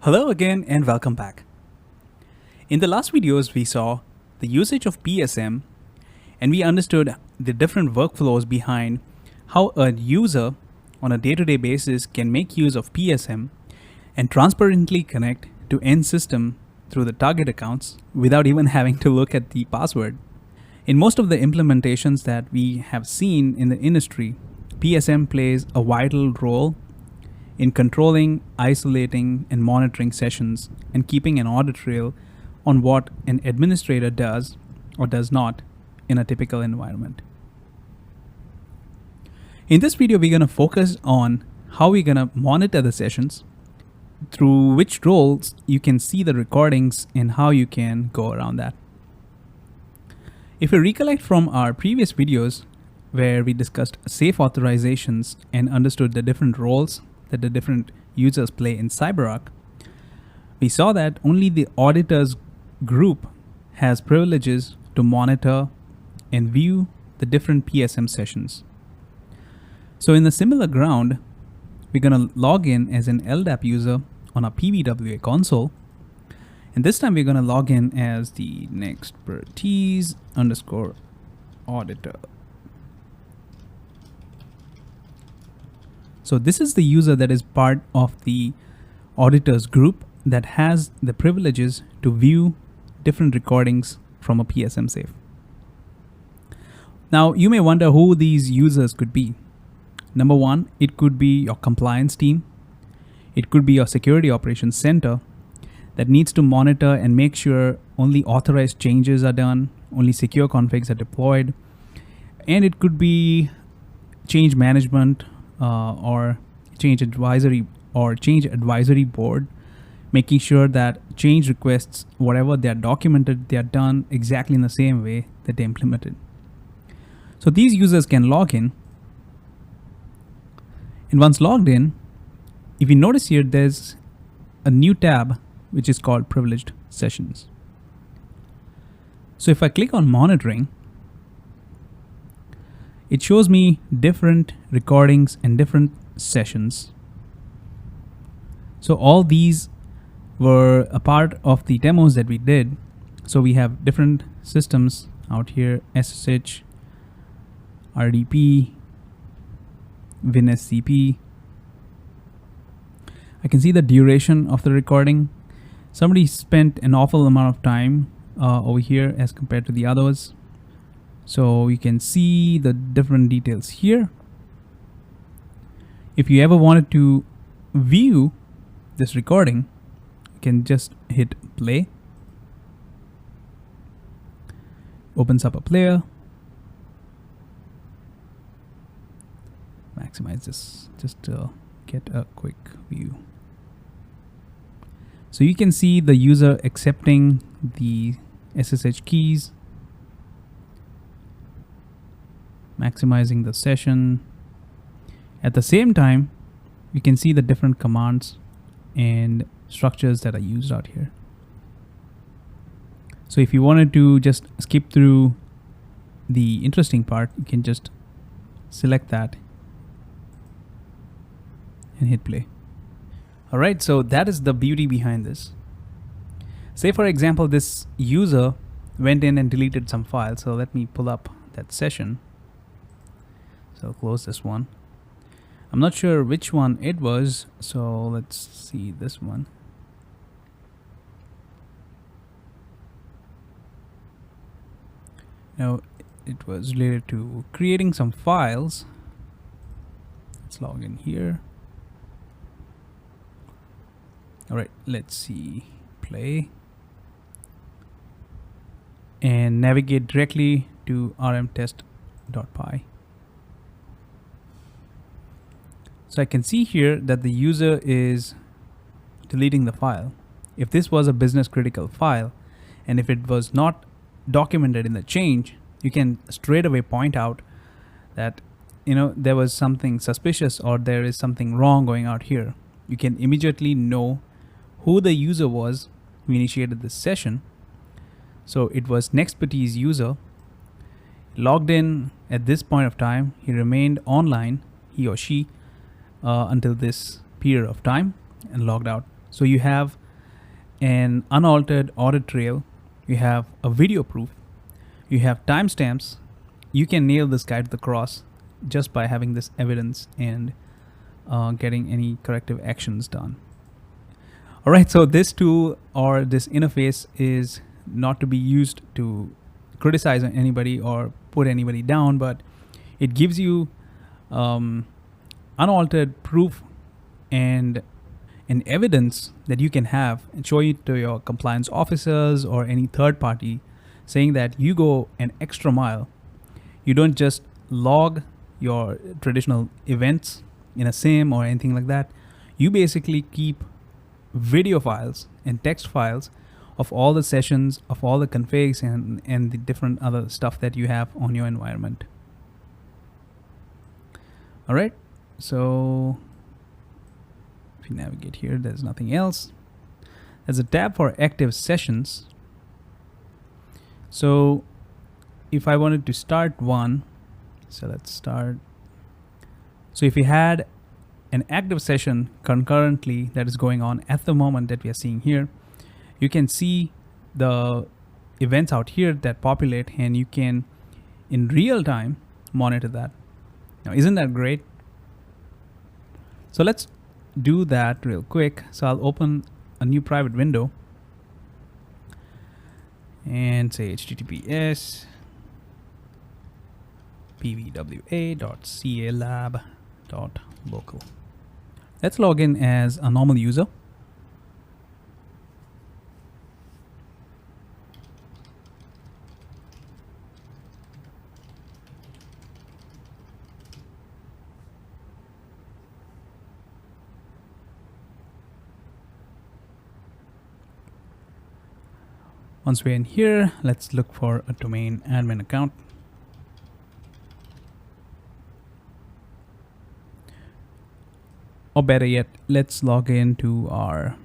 Hello again and welcome back. In the last videos we saw the usage of PSM and we understood the different workflows behind how a user on a day-to-day basis can make use of PSM and transparently connect to end system through the target accounts without even having to look at the password. In most of the implementations that we have seen in the industry, PSM plays a vital role in controlling, isolating, and monitoring sessions and keeping an audit trail on what an administrator does or does not in a typical environment. In this video, we're going to focus on how we're going to monitor the sessions, through which roles you can see the recordings, and how you can go around that. If you recollect from our previous videos where we discussed safe authorizations and understood the different roles that the different users play in CyberArk, we saw that only the auditors group has privileges to monitor and view the different PSM sessions. So in the similar ground, we're going to log in as an LDAP user on our PBWA console. And this time we're going to log in as the nexpertise_auditor. So this is the user that is part of the auditors group that has the privileges to view different recordings from a PSM safe. Now you may wonder who these users could be. Number one, it could be your compliance team. It could be your security operations center that needs to monitor and make sure only authorized changes are done, only secure configs are deployed. And it could be change management or change advisory board, making sure that change requests, whatever they are documented, they are done exactly in the same way that they implemented. So these users can log in. And once logged in, if you notice here, there's a new tab which is called privileged sessions. So if I click on monitoring, it shows me different recordings and different sessions. So all these were a part of the demos that we did. So we have different systems out here: SSH, RDP, WinSCP. I can see the duration of the recording. Somebody spent an awful amount of time over here as compared to the others. So you can see the different details here. If you ever wanted to view this recording, you can just hit play. Opens up a player. Maximize this just to get a quick view. So you can see the user accepting the SSH keys, maximizing the session. At the same time, you can see the different commands and structures that are used out here. So if you wanted to just skip through the interesting part, you can just select that and hit play. All right, so that is the beauty behind this. Say for example, this user went in and deleted some files. So let me pull up that session. So close this one. I'm not sure which one it was, so let's see this one. Now it was related to creating some files. Let's log in here. All right, let's see, play, and navigate directly to rmtest.py. So I can see here that the user is deleting the file. If this was a business critical file, and if it was not documented in the change, you can straight away point out that, there was something suspicious or there is something wrong going out here. You can immediately know who the user was who initiated this session. So it was Nexpertise user, logged in at this point of time. He remained online, he or she, until this period of time, and logged out So you have an unaltered audit trail, you have a video proof, you have timestamps. You can nail this guy to the cross just by having this evidence and getting any corrective actions done. All right, so this tool or this interface is not to be used to criticize anybody or put anybody down, but it gives you unaltered proof and an evidence that you can have and show it to your compliance officers or any third party, saying that you go an extra mile. You don't just log your traditional events in a SIM or anything like that. You basically keep video files and text files of all the sessions, of all the configs and the different other stuff that you have on your environment. All right, so if you navigate here, there's nothing else. There's a tab for active sessions. So if I wanted to start one, so let's start. So if you had an active session concurrently that is going on at the moment that we are seeing here, you can see the events out here that populate, and you can in real time monitor that. Now, isn't that great? So let's do that real quick. So I'll open a new private window and say https pvwa.calab.local. Let's log in as a normal user. Once we're in here, let's look for a domain admin account. Or better yet, let's log into our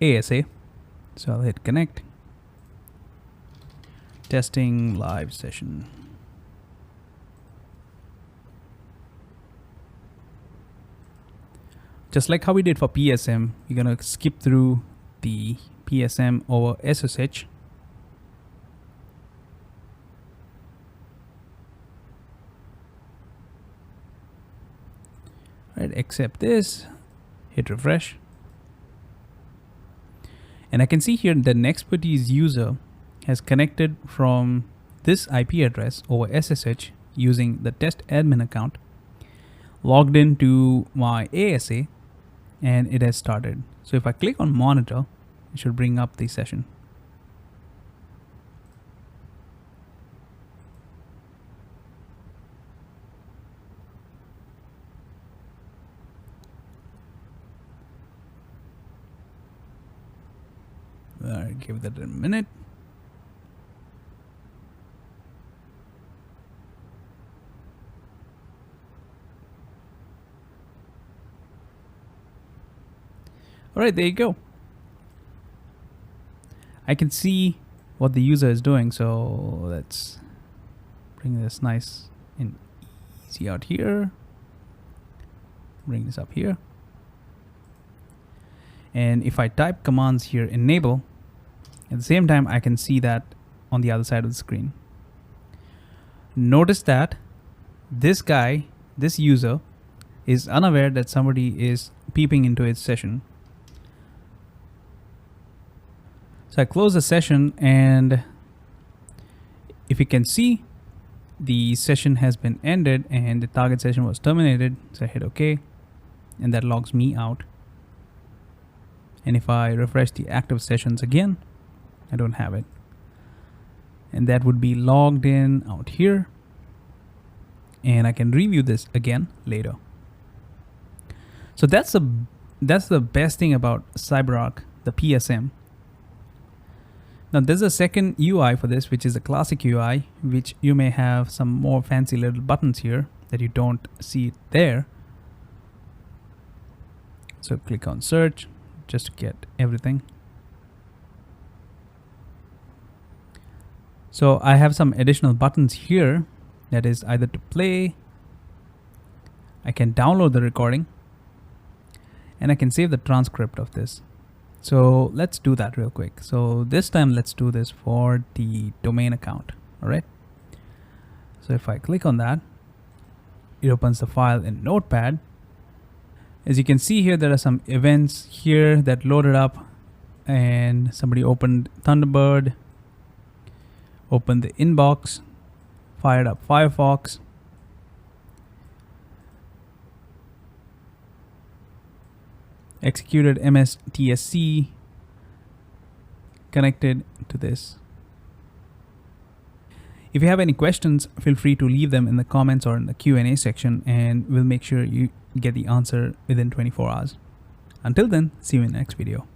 ASA. So I'll hit connect. Testing live session. Just like how we did for PSM, you're gonna skip through the PSM over SSH. Right, accept this, hit refresh. And I can see here the Nexpertise user has connected from this IP address over SSH using the test admin account, logged into my ASA, and it has started. So if I click on monitor, it should bring up the session. Give that a minute. All right, there you go. I can see what the user is doing. So let's bring this nice and easy out here. Bring this up here. And if I type commands here, enable, at the same time, I can see that on the other side of the screen. Notice that this guy, this user, is unaware that somebody is peeping into his session. So I close the session, and if you can see, the session has been ended and the target session was terminated. So I hit OK, and that logs me out. And if I refresh the active sessions again, I don't have it. And that would be logged in out here. And I can review this again later. So that's the best thing about CyberArk, the PSM. Now there's a second UI for this, which is a classic UI, which you may have some more fancy little buttons here that you don't see there. So click on search just to get everything. So I have some additional buttons here, that is either to play, I can download the recording, and I can save the transcript of this. So let's do that real quick. So this time let's do this for the domain account. All right. So if I click on that, it opens the file in Notepad. As you can see here, there are some events here that loaded up, and somebody opened Thunderbird, opened the inbox, fired up Firefox, executed MSTSC, connected to this. If you have any questions, feel free to leave them in the comments or in the Q&A section, and we'll make sure you get the answer within 24 hours. Until then, see you in the next video.